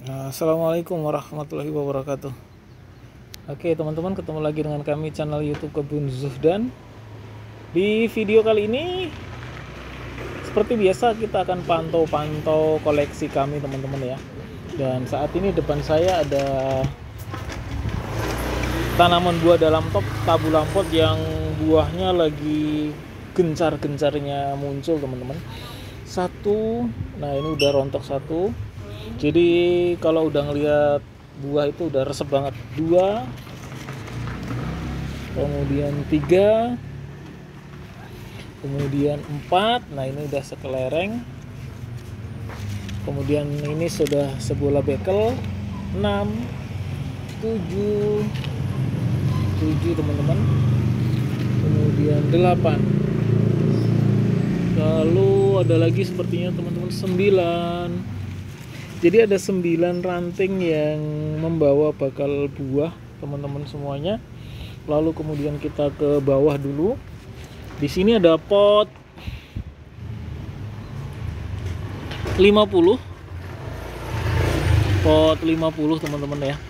Assalamualaikum warahmatullahi wabarakatuh. Oke teman-teman, ketemu lagi dengan kami channel YouTube Kebun Zuhdan. Di video kali ini seperti biasa kita akan pantau-pantau koleksi kami teman-teman ya. Dan saat ini depan saya ada tanaman buah dalam tabu lampot yang buahnya lagi gencar-gencarnya muncul teman-teman. Satu, nah ini udah rontok satu. Jadi kalau udah ngelihat buah itu udah resep banget. Dua, kemudian tiga, kemudian empat. Nah ini udah sekelereng. Kemudian ini sudah sebola bekel. Enam, tujuh teman-teman. Kemudian delapan. Lalu ada lagi sepertinya teman-teman 9. Jadi ada 9 ranting yang membawa bakal buah teman-teman semuanya. Lalu kemudian kita ke bawah dulu. Di sini ada pot 50. Pot 50 teman-teman ya.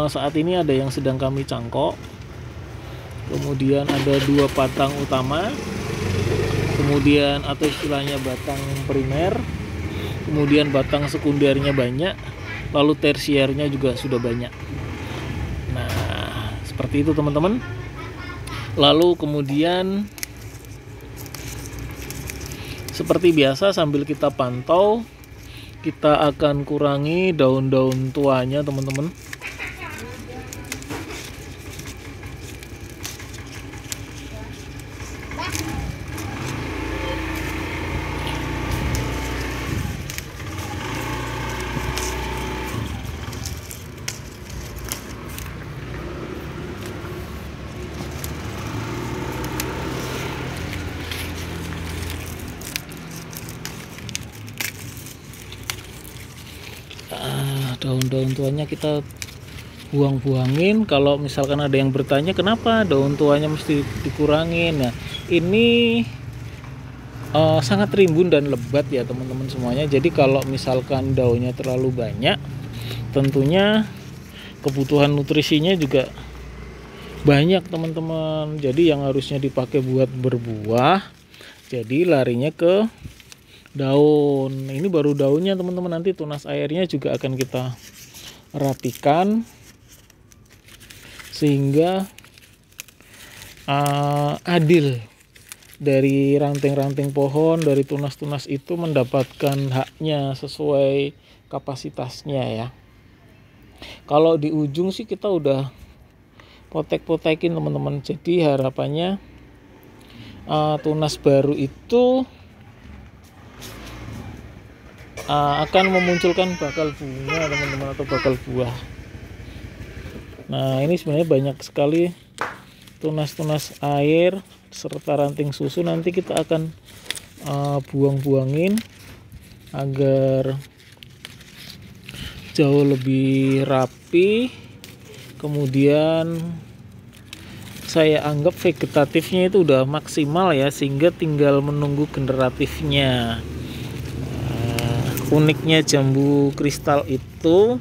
Saat ini ada yang sedang kami cangkok. Kemudian ada 2 batang utama. Kemudian atau istilahnya batang primer. Kemudian batang sekundernya banyak, lalu tersiernya juga sudah banyak. Nah, seperti itu teman-teman. Lalu kemudian seperti biasa sambil kita pantau, kita akan kurangi daun-daun tuanya teman-teman. Daun-daun tuanya kita buang-buangin. Kalau misalkan ada yang bertanya kenapa daun tuanya mesti dikurangin, nah ini sangat rimbun dan lebat ya teman-teman semuanya. Jadi kalau misalkan daunnya terlalu banyak, tentunya kebutuhan nutrisinya juga banyak teman-teman. Jadi yang harusnya dipakai buat berbuah, jadi larinya ke daun. Ini baru daunnya teman-teman, nanti tunas airnya juga akan kita rapikan sehingga adil dari ranting-ranting pohon, dari tunas-tunas itu mendapatkan haknya sesuai kapasitasnya ya. Kalau di ujung sih kita udah potek-potekin teman-teman, jadi harapannya tunas baru itu akan memunculkan bakal bunga teman-teman, atau bakal buah. Nah ini sebenarnya banyak sekali tunas-tunas air serta ranting susu. Nanti kita akan buang-buangin agar jauh lebih rapi. Kemudian saya anggap vegetatifnya itu udah maksimal ya, sehingga tinggal menunggu generatifnya. Uniknya jambu kristal itu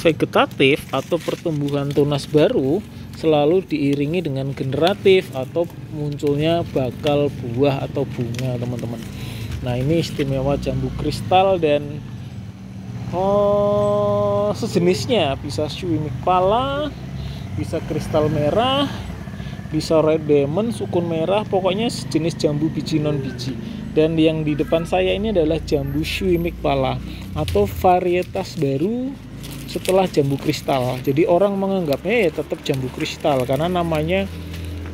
vegetatif atau pertumbuhan tunas baru selalu diiringi dengan generatif atau munculnya bakal buah atau bunga teman-teman. Nah ini istimewa jambu kristal dan sejenisnya, bisa Shwimik pala, bisa kristal merah, bisa red diamond, sukun merah, pokoknya sejenis jambu biji non biji. Dan yang di depan saya ini adalah jambu Shwimik pala atau varietas baru setelah jambu kristal. Jadi orang menganggapnya ya tetap jambu kristal karena namanya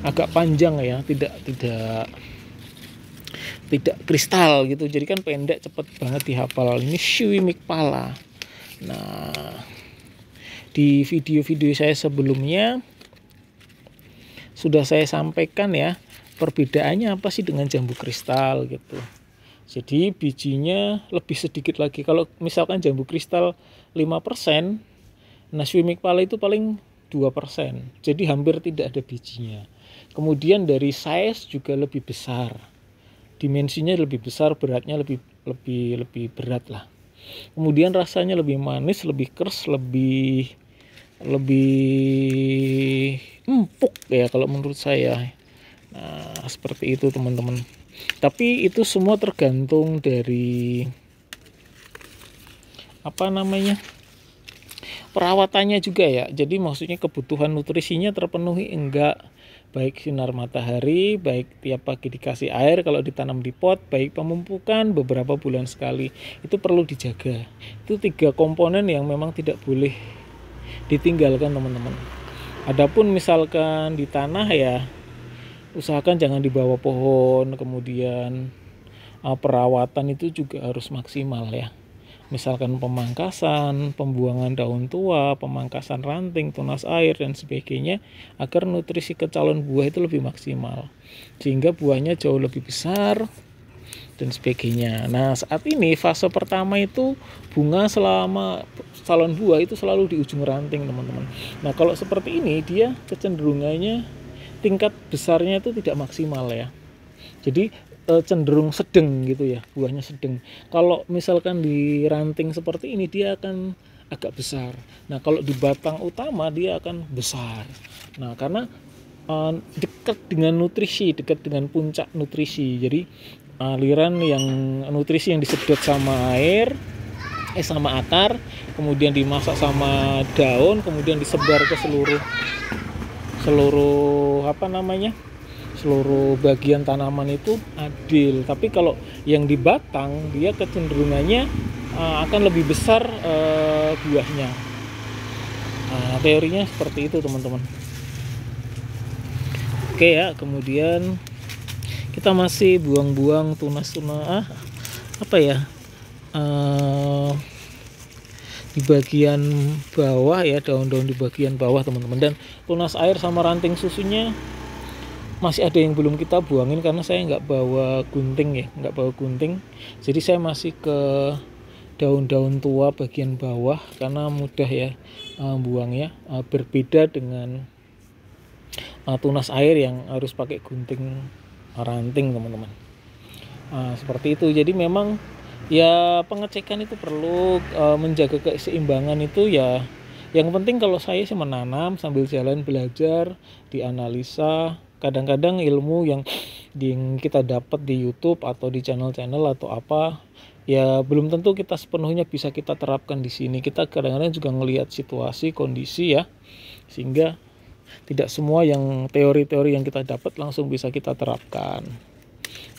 agak panjang ya, tidak kristal gitu. Jadi kan pendek, cepet banget dihafal. Ini Shwimik pala. Nah, di video-video saya sebelumnya sudah saya sampaikan ya, perbedaannya apa sih dengan jambu kristal gitu. Jadi bijinya lebih sedikit lagi. Kalau misalkan jambu kristal 5%, nah Shwimik pala itu paling 2%. Jadi hampir tidak ada bijinya. Kemudian dari size juga lebih besar dimensinya lebih besar, beratnya lebih berat lah. Kemudian rasanya lebih manis, lebih keras, lebih empuk ya kalau menurut saya. Nah, seperti itu teman-teman. Tapi itu semua tergantung dari perawatannya juga ya. Jadi maksudnya kebutuhan nutrisinya terpenuhi enggak, baik sinar matahari, baik tiap pagi dikasih air kalau ditanam di pot, baik pemupukan beberapa bulan sekali, itu perlu dijaga. Itu 3 komponen yang memang tidak boleh ditinggalkan teman-teman. Adapun misalkan di tanah ya, usahakan jangan di bawah pohon. Kemudian perawatan itu juga harus maksimal ya. Misalkan pemangkasan, pembuangan daun tua, pemangkasan ranting, tunas air dan sebagainya, agar nutrisi ke calon buah itu lebih maksimal, sehingga buahnya jauh lebih besar dan sebagainya. Nah, saat ini fase pertama itu bunga selama calon buah itu selalu di ujung ranting teman-teman. Nah, kalau seperti ini dia kecenderungannya tingkat besarnya itu tidak maksimal ya. Jadi cenderung sedang gitu ya, buahnya sedang. Kalau misalkan di ranting seperti ini dia akan agak besar. Nah, kalau di batang utama dia akan besar. Nah, karena dekat dengan nutrisi, dekat dengan puncak nutrisi. Jadi aliran yang nutrisi yang disedot sama air, sama akar, kemudian dimasak sama daun, kemudian disebar ke seluruh seluruh bagian tanaman itu adil. Tapi kalau yang di batang dia kecenderungannya akan lebih besar buahnya. Teorinya seperti itu teman-teman. Oke ya, kemudian kita masih buang-buang tunas-tunas di bagian bawah ya, daun-daun di bagian bawah teman-teman. Dan tunas air sama ranting susunya masih ada yang belum kita buangin karena saya nggak bawa gunting. Jadi saya masih ke daun-daun tua bagian bawah karena mudah ya buangnya. Berbeda dengan tunas air yang harus pakai gunting ranting teman-teman. Seperti itu. Jadi memang ya pengecekan itu perlu, menjaga keseimbangan itu ya. Yang penting kalau saya sih menanam sambil jalan belajar, dianalisa. Kadang-kadang ilmu yang kita dapat di YouTube atau di channel-channel atau apa ya belum tentu kita sepenuhnya bisa kita terapkan di sini. Kita kadang-kadang juga ngelihat situasi, kondisi ya, sehingga tidak semua yang teori-teori yang kita dapat langsung bisa kita terapkan.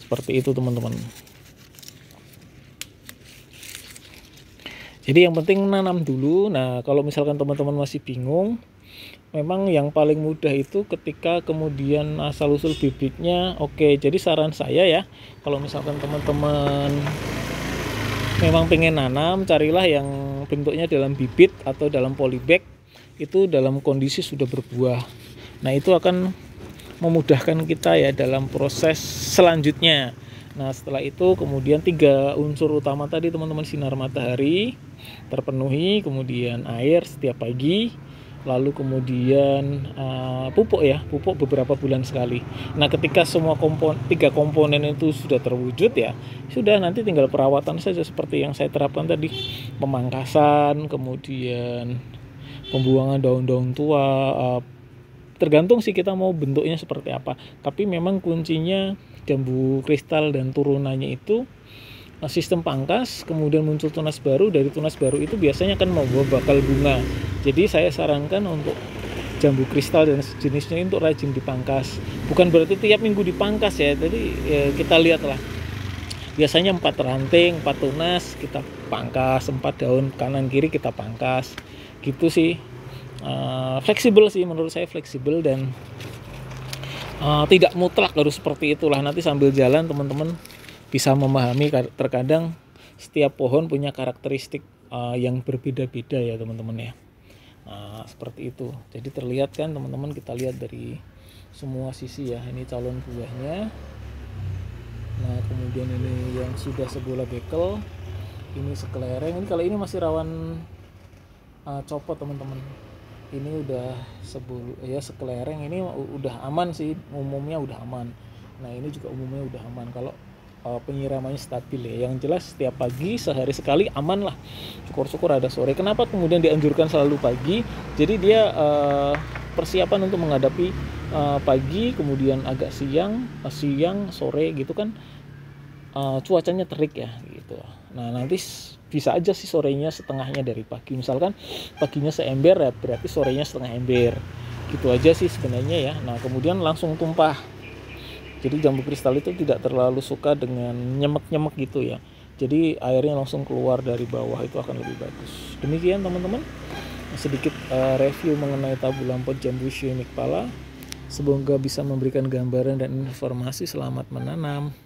Seperti itu teman-teman. Jadi yang penting nanam dulu. Nah, kalau misalkan teman-teman masih bingung, memang yang paling mudah itu ketika kemudian asal usul bibitnya. Oke, jadi saran saya ya, kalau misalkan teman-teman memang pengen nanam, carilah yang bentuknya dalam bibit atau dalam polybag, itu dalam kondisi sudah berbuah. Nah, itu akan memudahkan kita ya dalam proses selanjutnya. Nah, setelah itu kemudian 3 unsur utama tadi teman-teman, sinar matahari terpenuhi, kemudian air setiap pagi, lalu kemudian pupuk beberapa bulan sekali. Nah, ketika semua 3 komponen itu sudah terwujud ya, sudah nanti tinggal perawatan saja seperti yang saya terapkan tadi, pemangkasan, kemudian pembuangan daun-daun tua. Tergantung sih kita mau bentuknya seperti apa. Tapi memang kuncinya jambu kristal dan turunannya itu sistem pangkas, kemudian muncul tunas baru. Dari tunas baru itu biasanya akan membawa bakal bunga. Jadi saya sarankan untuk jambu kristal dan sejenisnya untuk rajin dipangkas. Bukan berarti tiap minggu dipangkas ya. Jadi kita lihatlah. Biasanya 4 ranting, 4 tunas kita pangkas, 4 daun kanan kiri kita pangkas. Gitu sih. Fleksibel sih, menurut saya fleksibel dan tidak mutlak harus seperti itulah. Nanti sambil jalan teman-teman bisa memahami, terkadang setiap pohon punya karakteristik yang berbeda-beda ya teman-teman ya. Seperti itu. Jadi terlihat kan teman-teman, kita lihat dari semua sisi ya. Ini calon buahnya. Nah, kemudian ini yang sudah sebola bekel, ini sekelereng. Ini kalau ini masih rawan copot teman-teman. Ini udah sekelereng, ini udah aman sih, umumnya udah aman. Nah, ini juga umumnya udah aman. Kalau penyiramannya stabil ya. Yang jelas setiap pagi sehari sekali aman lah. Syukur-syukur ada sore. Kenapa kemudian dianjurkan selalu pagi? Jadi dia persiapan untuk menghadapi pagi, kemudian agak siang, sore gitu kan, cuacanya terik ya gitu. Nah nanti bisa aja sih sorenya setengahnya dari pagi. Misalkan paginya seember ya berarti sorenya setengah ember. Gitu aja sih sebenarnya ya. Nah kemudian langsung tumpah. Jadi jambu kristal itu tidak terlalu suka dengan nyemek-nyemek gitu ya. Jadi airnya langsung keluar dari bawah, itu akan lebih bagus. Demikian teman-teman, sedikit review mengenai tabu lampot jambu shio miqpala. Semoga bisa memberikan gambaran dan informasi. Selamat menanam.